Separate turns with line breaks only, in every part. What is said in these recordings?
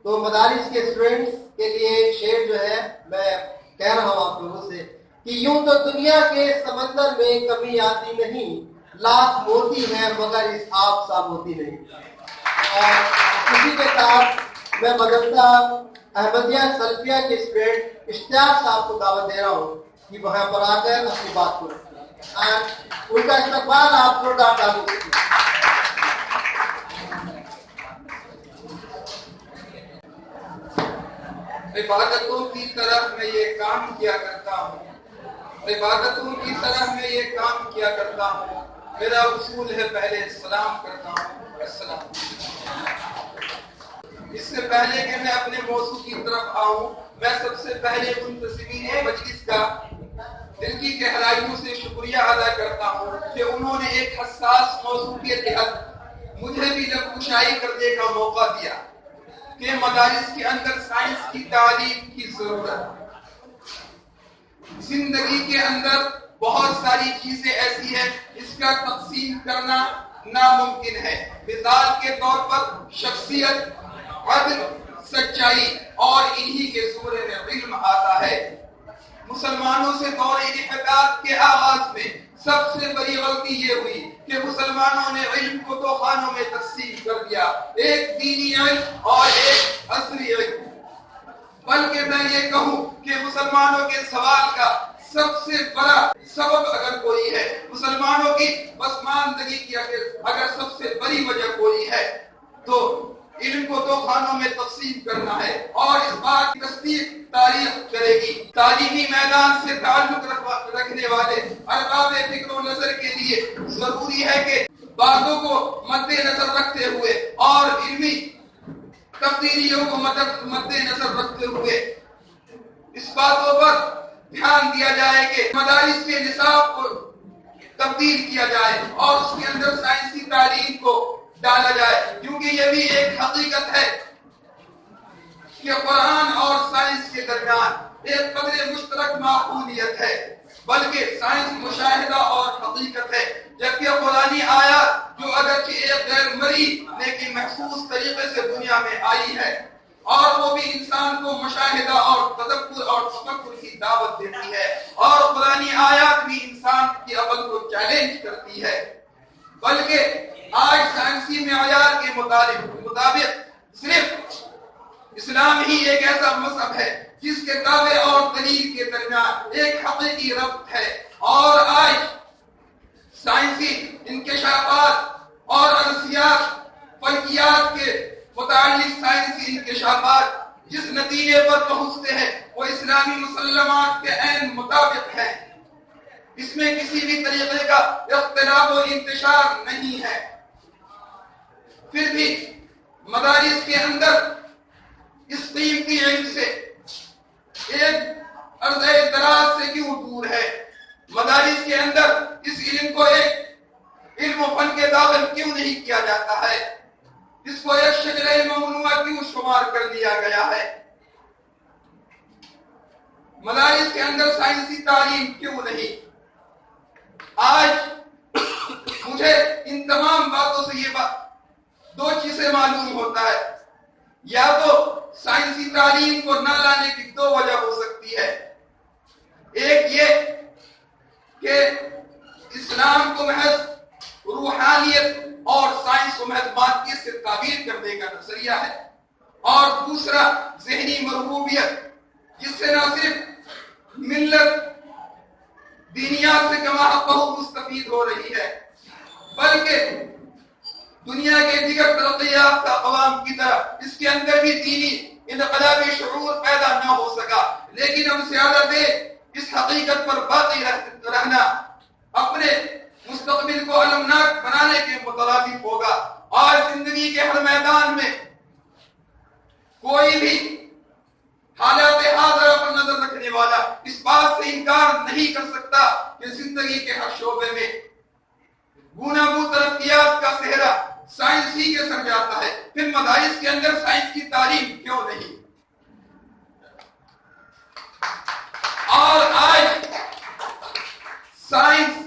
تو مدارس کے اسٹوڈنٹس کے لیے ایک شعر جو ہے میں کہہ رہا ہوں آپ لوگوں سے کہ یوں تو دنیا کے سمندر میں کمی آتی نہیں، لاکھ موتی ہے مگر اس آپ سا موتی نہیں۔ اور اسی کے ساتھ میں مدرسہ احمدیہ سلفیہ کے اسٹوڈنٹ اشتیاق صاحب کو دعوت دے رہا ہوں کہ وہاں پر آ کر اپنی بات کو رکھیں، ان کا استقبال آپ زوردار تعریف کیجیے۔
عبادتوں کی طرف میں یہ کام کیا کرتا ہوں، عبادتوں کی طرف میں یہ کام کیا کرتا ہوں، میرا اصول ہے پہلے سلام کرتا ہوں، السلام۔ اس سے پہلے کہ میں اپنے موضوع کی طرف آؤں، میں سب سے پہلے منتظمین مجلس کا دل کی گہرائیوں سے شکریہ ادا کرتا ہوں کہ انہوں نے ایک حساس موضوع کے تحت مجھے بھی نقوشائی کرنے کا موقع دیا کہ مدارس کے اندر سائنس کی تعلیم کی ضرورت۔ زندگی کے اندر بہت ساری چیزیں ایسی ہیں اس کا تقسیم کرنا ناممکن ہے۔ مثال کے طور پر شخصیت، عدل، سچائی اور انہی کے زمرے میں علم آتا ہے۔ مسلمانوں سے دور انحطاط کے آغاز میں سب سے بڑی غلطی یہ ہوئی کہ مسلمانوں نے علم کو دو خانوں میں تقسیم کر دیا، ایک دینی علم اور ایک عصری علم۔ بلکہ میں یہ کہوں کہ مسلمانوں کے سوال کا سب سے بڑا سبب اگر کوئی ہے، مسلمانوں کی پسماندگی کی اگر سب سے بڑی وجہ کوئی ہے تو علم کو دو خانوں میں تقسیم کرنا ہے، اور اس بات کی تصدیق تاریخ کرے گی۔ تعلیمی میدان سے تعلق رکھنے والے ارباب فکر و نظر کے لیے ضروری ہے کہ باتوں کو مد نظر رکھتے ہوئے اور علمی تبدیلیوں کو مد نظر رکھتے ہوئے اس باتوں پر دھیان دیا جائے کہ مدارس کے نصاب کو تبدیل کیا جائے اور اس کے اندر سائنسی تعلیم کو ڈالا جائے، کیونکہ یہ بھی ایک حقیقت ہے کہ قرآن اور سائنس کے درمیان ایک قدر مشترک معقولیت ہے، بلکہ سائنس مشاہدہ اور حقیقت ہے، جبکہ قرآنی آیات جو اگرچہ ایک غیر مرئی لیکن محسوس طریقے سے دنیا میں آئی ہے اور وہ بھی انسان کو مشاہدہ اور تدبر اور تفکر کی دعوت دیتی ہے، اور قرآنی آیات بھی انسان کی عقل کو چیلنج کرتی ہے، بلکہ آج سائنسی معیار کے مطابق صرف اسلام ہی ایک ایسا مذہب ہے جس کے دعوے اور دلیل کے درمیان ایک حقیقی ربط ہے، اور آج سائنسی انکشافات اور ارضیات فلکیات کے متعلق سائنسی انکشافات جس نتیجے پر پہنچتے ہیں وہ اسلامی مسلمات کے عین مطابق ہے، اس میں کسی بھی طریقے کا اختلاف و انتشار نہیں ہے۔ پھر بھی مدارس کے اندر اس قیمتی علم سے ایک عرض دراز سے کیوں دور ہے؟ مدارس کے اندر اس علم کو ایک علم و فن کے داخل کیوں نہیں کیا جاتا ہے؟ اس کو ایک شجرہ ممنوعہ کیوں شمار کر دیا گیا ہے؟ مدارس کے اندر سائنسی تعلیم کیوں نہیں؟ آج مجھے ان تمام باتوں سے یہ دو چیزیں معلوم ہوتا ہے، یا تو سائنسی تعلیم کو نہ لانے کی دو وجہ ہو سکتی ہے، ایک یہ کہ اسلام کو محض روحانیت اور سائنس کو محض مادیت سے تعبیر کرنے کا نظریہ ہے، اور دوسرا ذہنی مرغوبیت جس سے نہ صرف ملت دینیات سے کما بہت مستفید ہو رہی ہے، بلکہ دنیا کے دیگر ترقی یافتہ عوام کی طرح اس کے اندر بھی دینی انقلابی شعور پیدا نہ ہو سکا، لیکن ہم زیادہ دیر اس حقیقت پر باقی رہنا اپنے مستقبل کو المناک بنانے کے مترادف ہوگا، اور زندگی کے ہر میدان میں کوئی بھی حالات حاضرہ پر نظر رکھنے والا اس بات سے انکار نہیں کر سکتا کہ زندگی کے ہر شعبے میں گوناگوں ترقیات کا صحرا سائنس ہی کے سر جاتا ہے، پھر مدارس کے اندر سائنس کی تعلیم کیوں نہیں؟ اور آج سائنس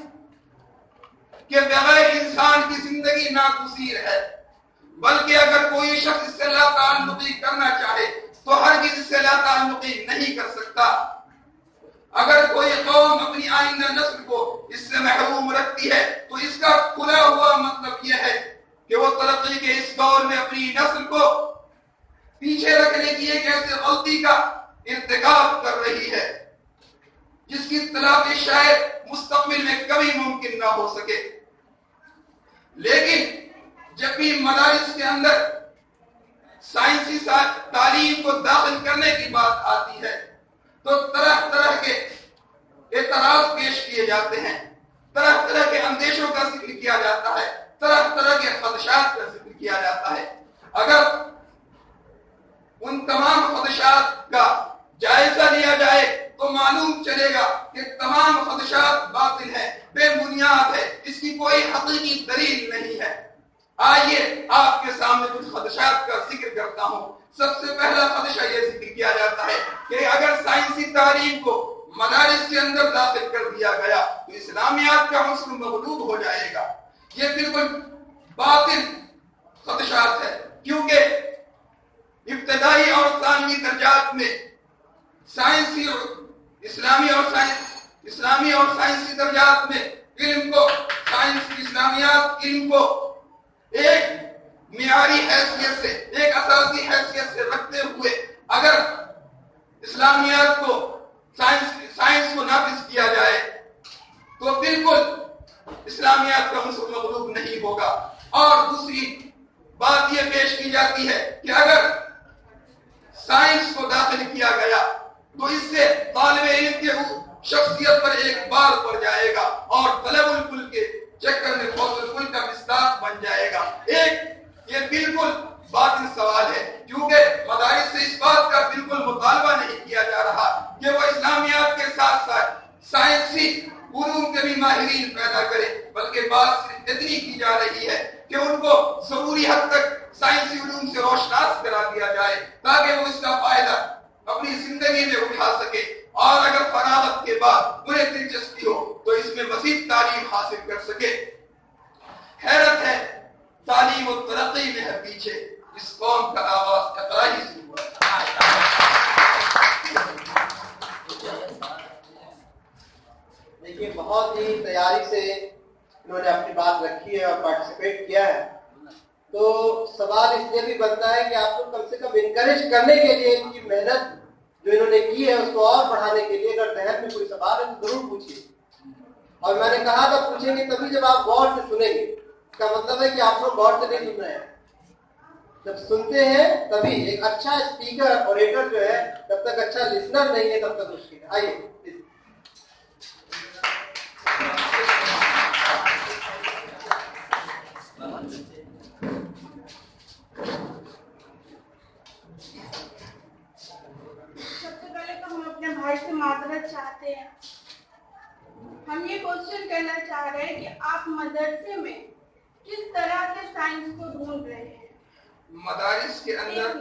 کے بغیر انسان کی زندگی ناگزیر ہے، بلکہ اگر کوئی شخص اس سے لا تعلقی کرنا چاہے قوم اپنی آئندہ نسل کو اس سے محروم رکھتی ہے تو اس کا کھلا ہوا مطلب یہ ہے کہ وہ ترقی کے اس دور میں اپنی نسل کو پیچھے رکھنے کی ایک ایسی غلطی کا ارتکاب کر رہی ہے جس کی تلافی شاید مستقبل میں کبھی ممکن نہ ہو سکے. لیکن جب بھی مدارس کے اندر سائنسی تعلیم کو داخل کرنے کی بات آتی ہے تو طرح طرح کے اعتراض پیش کیے جاتے ہیں, طرح طرح کے اندیشوں کا ذکر کیا جاتا ہے, طرح طرح کے خدشات کا ذکر کیا جاتا ہے. اگر ان تمام خدشات کا جائزہ لیا جائے تو معلوم چلے گا کہ تمام خدشات باطل ہیں, بے بنیاد ہے, اس کی کوئی حقیقی دلیل نہیں ہے. آئیے آپ کے سامنے کچھ خدشات کا ذکر کرتا ہوں. سب سے پہلا خدشہ یہ ذکر کیا جاتا ہے کہ اگر سائنسی تعلیم کو مدارس کے اندر داخل کر دیا گیا تو اسلامیات کا عنصر مغلوب ہو جائے گا. یہ بالکل باطل خدشات ہے, کیونکہ ابتدائی اور ثانوی درجات میں سائنسی اسلامی اور سائنسی درجات میں علم کو, سائنس اسلامیات علم کو ایک معیاری حیثیت سے, ایک اساسی حیثیت سے رکھتے ہوئے اگر اسلامیات کو سائنس کو نافذ کیا جائے تو بالکل اسلامیات کا عنصر مغلوب نہیں ہوگا. اور دوسری بات یہ پیش کی جاتی ہے کہ اگر سائنس کو داخل کیا گیا تو اس سے طالب علم کے شخصیت پر ایک بار پڑ جائے گا اور طلب الکل کے چکر میں فوز الکل کا مصداق بن جائے گا. یہ بالکل باطل سوال ہے, کیونکہ مدارس سے اس بات کا بالکل مطالبہ نہیں کیا جا رہا کہ وہ اسلامیات کے ساتھ ساتھ سائنسی علوم کے بھی ماہرین پیدا کرے, بلکہ بات صرف اتنی کی جا رہی ہے کہ ان کو ضروری حد تک سائنسی علوم سے روشناس کرا دیا جائے تاکہ وہ اس کا فائدہ اپنی زندگی میں اٹھا سکے, اور اگر فراغت کے بعد انہیں دلچسپی ہو تو اس میں مزید تعلیم حاصل کر سکے. حیرت ہے تعلیم و ترقی میں ہے پیچھے, اس قوم کا آواز اقرائی سے ہوا.
دیکھیے بہت ہی تیاری سے انہوں نے اپنی بات رکھی ہے اور پارٹیسپیٹ کیا ہے, تو سوال اس لیے بھی بنتا ہے کہ آپ کو کم سے کم انکریج کرنے کے لیے ان کی محنت جو انہوں نے کی ہے اس کو اور بڑھانے کے لیے اگر ذہن میں کوئی سوال ہے تو ضرور پوچھیے. اور میں نے کہا تھا پوچھیں گے تبھی جب آپ غور سے سنیں گے. اس کا مطلب ہے کہ آپ لوگ غور سے نہیں سن رہے ہیں. جب سنتے ہیں تبھی. ایک اچھا اسپیکر اوریٹر جو ہے جب تک اچھا لسنر نہیں ہے تب تک مشکل ہے. آئیے
سے معذرت چاہتے ہیں. ہم یہ کوشچن کرنا چاہ رہے ہیں کہ آپ مدرسے میں کس طرح کے سائنس کو ڈھونڈ رہے ہیں
مدارس کے اندر,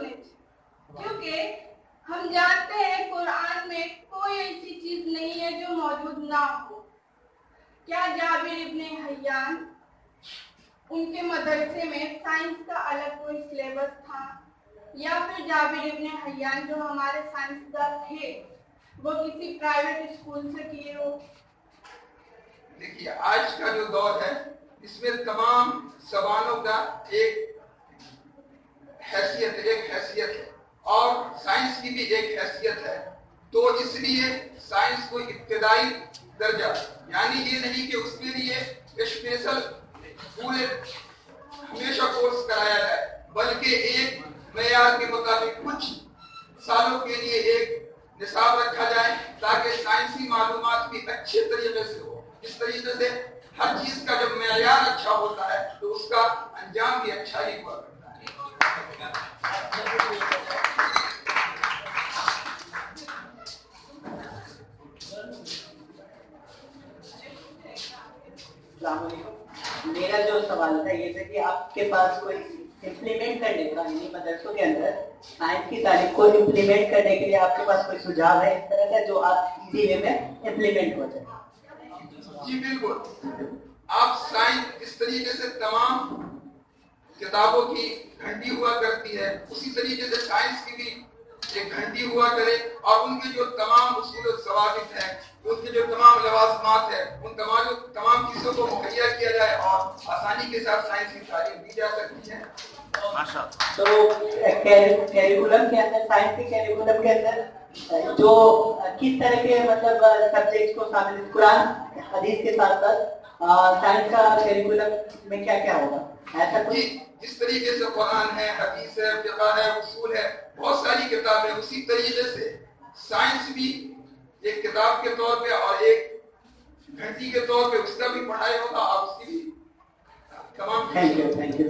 کیونکہ ہم جانتے ہیں قرآن میں کوئی ایسی چیز نہیں ہے جو موجود نہ ہو. کیا جابر ابن حیان ان کے مدرسے میں سائنس کا الگ کوئی سلیبس تھا, یا پھر جابر ابن حیان جو ہمارے سائنسداں تھے وہ کسی پرائیویٹ اسکول سے کیے ہو؟
دیکھیے آج کا جو دور ہے اس میں تمام زبانوں کا ایک حیثیت ہے اور سائنس کی بھی ایک حیثیت ہے. تو اس لیے سائنس کو ابتدائی درجہ, یعنی یہ نہیں کہ اس کے لیے اسپیشل پورے ہمیشہ کورس کرایا جائے, بلکہ ایک معیار کے مطابق کچھ سالوں کے لیے ایک نصاب رکھا جائے تاکہ سائنسی معلومات بھی اچھے طریقے سے ہو. اس طریقے سے ہر چیز کا جب معیار اچھا ہوتا ہے تو اس کا انجام بھی اچھا ہی ہوا کرتا ہے.
السلام علیکم. میرا جو سوال تھا یہ تھا کہ آپ کے پاس کوئی امپلیمنٹ کرنے کا, یعنی مدرسوں کے اندر سائنس کی تعلیم کو امپلیمنٹ کرنے کے لیے آپ کے پاس کوئی سجھاؤ ہے اس طرح کا جو آپ ایزی وے میں امپلیمنٹ ہو جائے؟
جی بالکل. آپ سائنس اس طریقے سے تمام کتابوں کی گھنٹی ہوا کرتی ہے, اسی طریقے سے سائنس کی بھی ایک گھنٹی ہوا کرے اور ان کے جو تمام اصول و ضوابط ہیں، ان کے جو تمام لوازمات ہیں، ان تمام چیزوں کو مہیا کیا جائے اور آسانی کے ساتھ سائنس کی تعلیم دی جا سکتی ہے۔
تو کیریکولم کے اندر، سائنس کے کیریکولم کے اندر جو کس طرح کے مطلب سبجیکٹ کو شامل، قرآن حدیث کے ساتھ ساتھ سائنس کا کیریکولم میں کیا کیا ہوگا ایسا کچھ؟
جس طریقے سے قرآن ہے، حدیث ہے، فقہ ہے، اصول ہے، بہت ساری کتابیں، اسی طریقے سے سائنس بھی ایک کتاب کے طور پہ اور ایک گھنٹی کے طور پہ اس کا بھی پڑھائی ہوگا اور اس کی بھی تمام
تھینک یو